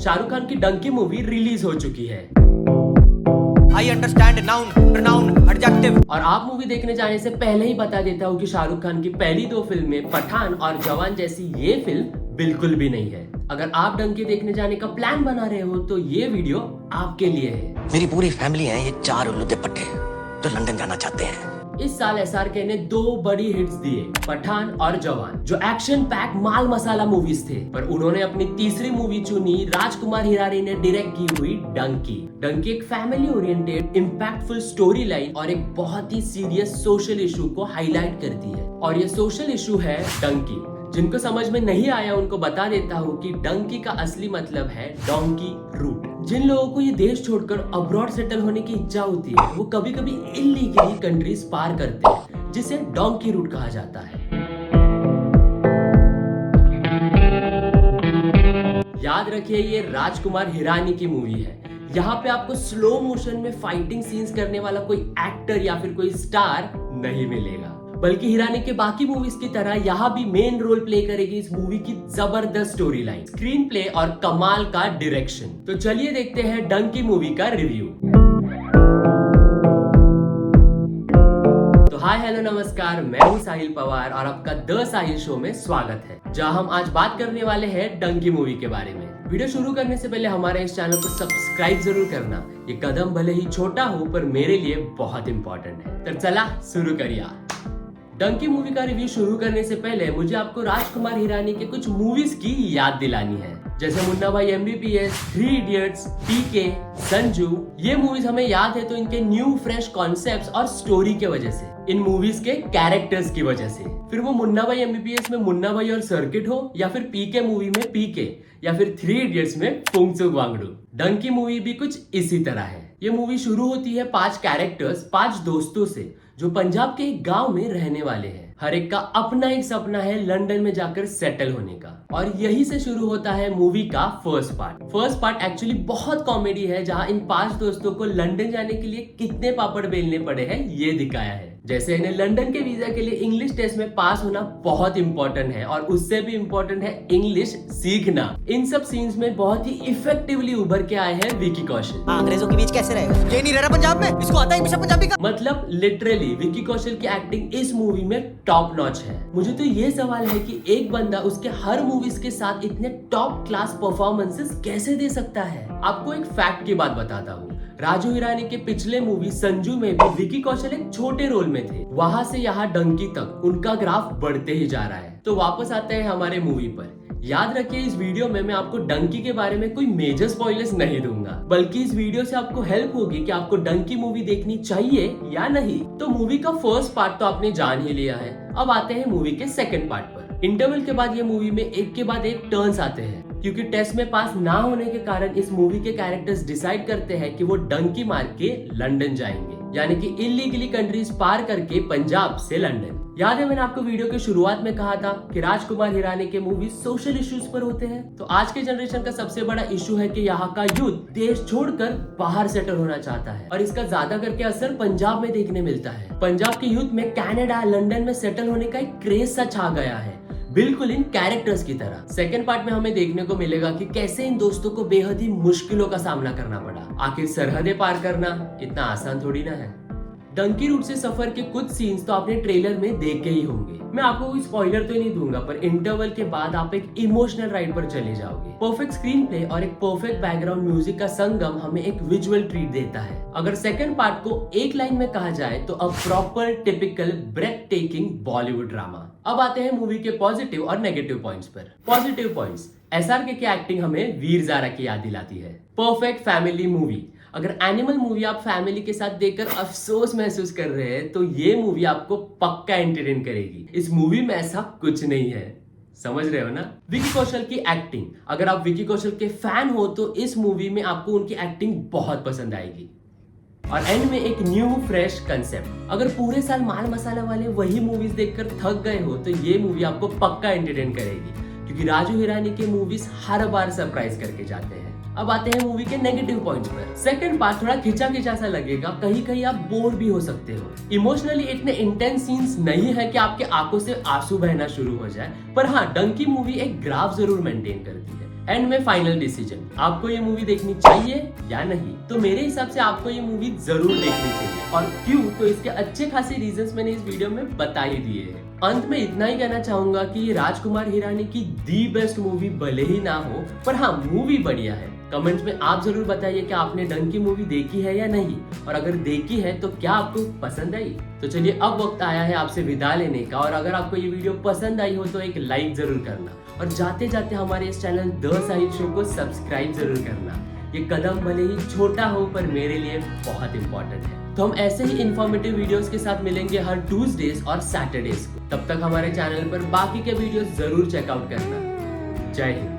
शाहरुख खान की Dunki movie release हो चुकी है। I understand noun, pronoun, adjective. और आप मूवी देखने जाने से पहले ही बता देता हूँ कि शाहरुख खान की पहली 2 फिल्में पठान और जवान जैसी ये फिल्म बिल्कुल भी नहीं है। अगर आप डंकी देखने जाने का प्लान बना रहे हो तो ये वीडियो आपके लिए है। मेरी पूरी फैमिली है, ये 4 उल्लू पट्टे जो लंदन जाना चाहते हैं। इस साल एसआरके ने 2 बड़ी हिट्स दिए, पठान और जवान, जो एक्शन पैक माल मसाला मूवीज थे। पर उन्होंने अपनी तीसरी मूवी चुनी राजकुमार हिरानी ने डायरेक्ट की हुई डंकी। डंकी एक family oriented impactful story line और एक बहुत ही सीरियस सोशल इशू को हाईलाइट करती है। और ये सोशल इशू है डंकी। जिनको समझ में नहीं आया उनको बता देता हूँ कि डंकी का असली मतलब है डोंकी रूट। जिन लोगों को ये देश छोड़कर अब्रॉड सेटल होने की इच्छा होती है वो कभी कभी इल्लीगली कंट्रीज पार करते हैं, जिसे डोंकी रूट कहा जाता है। याद रखिए ये राजकुमार हिरानी की मूवी है। यहाँ पे आपको स्लो मोशन में फाइटिंग सीन्स करने वाला कोई एक्टर या फिर कोई स्टार नहीं मिलेगा, बल्कि हिरानी के बाकी मूवीज की तरह यहाँ भी मेन रोल प्ले करेगी इस मूवी की जबरदस्त स्टोरी लाइन, स्क्रीन प्ले और कमाल का डायरेक्शन। तो चलिए देखते हैं डंकी मूवी का रिव्यू। तो हाय हेलो नमस्कार, मैं हूँ साहिल पवार और आपका द साहिल शो में स्वागत है, जहाँ हम आज बात करने वाले हैं डंकी मूवी के बारे में। वीडियो शुरू करने से पहले हमारे इस चैनल को सब्सक्राइब जरूर करना। ये कदम भले ही छोटा हो पर मेरे लिए बहुत इंपॉर्टेंट है। तो चला शुरू करिए। डंकी मूवी का रिव्यू शुरू करने से पहले मुझे आपको राजकुमार हिरानी के कुछ मूवीज की याद दिलानी है, जैसे मुन्ना भाई एमबीबीएस, 3 इडियट्स, पीके, संजू। ये मूवीज हमें याद है तो इनके न्यू फ्रेश कॉन्सेप्ट्स और स्टोरी के वजह से, इन मूवीज के कैरेक्टर्स की वजह से। फिर वो मुन्ना भाई एमबीबीएस में मुन्ना भाई और सर्किट हो, या फिर पीके मूवी में पीके, या फिर 3 इडियट्स में फुंगसुक वांगडू। डंकी मूवी भी कुछ इसी तरह है। ये मूवी शुरू होती है 5 कैरेक्टर्स, 5 दोस्तों से, जो पंजाब के एक गांव में रहने वाले हैं। हर एक का अपना एक सपना है लंदन में जाकर सेटल होने का, और यही से शुरू होता है मूवी का first part. First part actually बहुत कॉमेडी है, जहां इन 5 दोस्तों को लंदन जाने के लिए कितने पापड़ बेलने पड़े हैं ये दिखाया है। जैसे इन्हें लंदन के वीजा के लिए इंग्लिश टेस्ट में पास होना बहुत इंपॉर्टेंट है, और उससे भी इंपॉर्टेंट है इंग्लिश सीखना। इन सब सीन्स में बहुत ही इफेक्टिवली उभर के आए हैं विकी कौशल। अंग्रेजों के बीच कैसे रहेगा? ये नहीं रह रहा पंजाब में, इसको आता है हमेशा पंजाबी का। मतलब लिटरली विकी कौशल की एक्टिंग इस मूवी में टॉप नॉच है। मुझे तो ये सवाल है कि एक बंदा उसके हर मूवीज के साथ इतने टॉप क्लास परफॉर्मेंसेस कैसे दे सकता है। आपको एक फैक्ट की बात बताता हूँ। राजू हिरानी के पिछले मूवी संजू में भी विकी कौशल एक छोटे रोल में थे। वहां से यहाँ डंकी तक उनका ग्राफ बढ़ते ही जा रहा है। तो वापस आते हैं हमारे मूवी पर। याद रखिए इस वीडियो में मैं आपको डंकी के बारे में कोई मेजर स्पॉयलर्स नहीं दूंगा, बल्कि इस वीडियो से आपको हेल्प होगी कि आपको डंकी मूवी देखनी चाहिए या नहीं। तो मूवी का फर्स्ट पार्ट तो आपने जान ही लिया है। अब आते हैं मूवी के सेकंड पार्ट पर। इंटरवल के बाद ये मूवी में एक के बाद एक टर्न्स आते हैं, क्योंकि टेस्ट में पास ना होने के कारण इस मूवी के कैरेक्टर्स डिसाइड करते हैं कि वो डंकी मार के लंदन जाएंगे, यानी कि इलीगली कंट्रीज पार करके पंजाब से लंदन। याद है मैंने आपको वीडियो के शुरुआत में कहा था कि राजकुमार हिरानी के मूवी सोशल इश्यूज पर होते हैं। तो आज के जनरेशन का सबसे बड़ा इशू है कि यहाँ का यूथ देश छोड़कर बाहर सेटल होना चाहता है, और इसका ज्यादा करके असर पंजाब में देखने मिलता है। पंजाब के यूथ में कनाडा, लंदन में सेटल होने का एक क्रेज सा छा गया है, बिल्कुल इन कैरेक्टर्स की तरह। सेकंड पार्ट में हमें देखने को मिलेगा कि कैसे इन दोस्तों को बेहद ही मुश्किलों का सामना करना पड़ा। आखिर सरहदें पार करना इतना आसान थोड़ी ना है। डंकी रूट से सफर के कुछ सीन्स तो आपने ट्रेलर में देखे ही होंगे। मैं आपको कोई स्पॉइलर तो नहीं दूंगा, पर इंटरवल के बाद आप एक इमोशनल राइड पर चले जाओगे। परफेक्ट स्क्रीन प्ले और एक परफेक्ट बैकग्राउंड म्यूजिक का संगम हमें एक विजुअल ट्रीट देता है। अगर सेकंड पार्ट को एक लाइन में कहा जाए तो a proper typical breath taking Bollywood drama. अब आते हैं मूवी के पॉजिटिव और नेगेटिव पॉइंट्स पर। पॉजिटिव पॉइंट्स, एसआरके की एक्टिंग हमें वीर ज़ारा की याद दिलाती है। Perfect family movie. अगर एनिमल मूवी आप फैमिली के साथ देखकर अफसोस महसूस कर रहे हैं तो ये मूवी आपको पक्का एंटरटेन करेगी। इस मूवी में ऐसा कुछ नहीं है, समझ रहे हो ना। विकी कौशल की एक्टिंग, अगर आप विकी कौशल के फैन हो तो इस मूवी में आपको उनकी एक्टिंग बहुत पसंद आएगी। और एंड में एक न्यू फ्रेश कंसेप्ट। अगर पूरे साल माल मसाला वाले वही मूवीज देखकर थक गए हो तो ये मूवी आपको पक्का एंटरटेन करेगी, क्योंकि राजू हिरानी के मूवीज हर बार सरप्राइज करके जाते हैं। अब आते हैं मूवी के नेगेटिव पॉइंट्स पर। सेकंड पार्ट थोड़ा खिंचा खिंचा सा लगेगा, कहीं कहीं आप बोर भी हो सकते हो। इमोशनली इतने इंटेंस सीन्स नहीं है कि आपके आंखों से आंसू बहना शुरू हो जाए, पर हाँ डंकी मूवी एक ग्राफ जरूर मेंटेन करती है। एंड में फाइनल डिसीजन, आपको ये मूवी देखनी चाहिए या नहीं। तो मेरे हिसाब से आपको ये मूवी जरूर देखनी चाहिए, और क्यों, तो इसके अच्छे खासे रीजंस मैंने इस वीडियो में बता ही दिए हैं। अंत में इतना ही कहना चाहूंगा कि राजकुमार हिरानी की दी बेस्ट मूवी भले ही ना हो, पर हाँ मूवी बढ़िया है। कमेंट्स में आप जरूर बताइए कि आपने डंकी मूवी देखी है या नहीं, और अगर देखी है तो क्या आपको पसंद आई। तो चलिए अब वक्त आया है आपसे विदा लेने का, और अगर आपको ये वीडियो पसंद आई हो तो एक लाइक जरूर करना, और जाते जाते हमारे इस चैनल द साहिल शो को सब्सक्राइब जरूर करना। ये कदम भले ही छोटा हो पर मेरे लिए बहुत इंपॉर्टेंट है। तो हम ऐसे ही इंफॉर्मेटिव वीडियोस के साथ मिलेंगे हर ट्यूसडेज और सैटरडेज को। तब तक हमारे चैनल पर बाकी के वीडियोस जरूर चेकआउट करना। जय हिंद।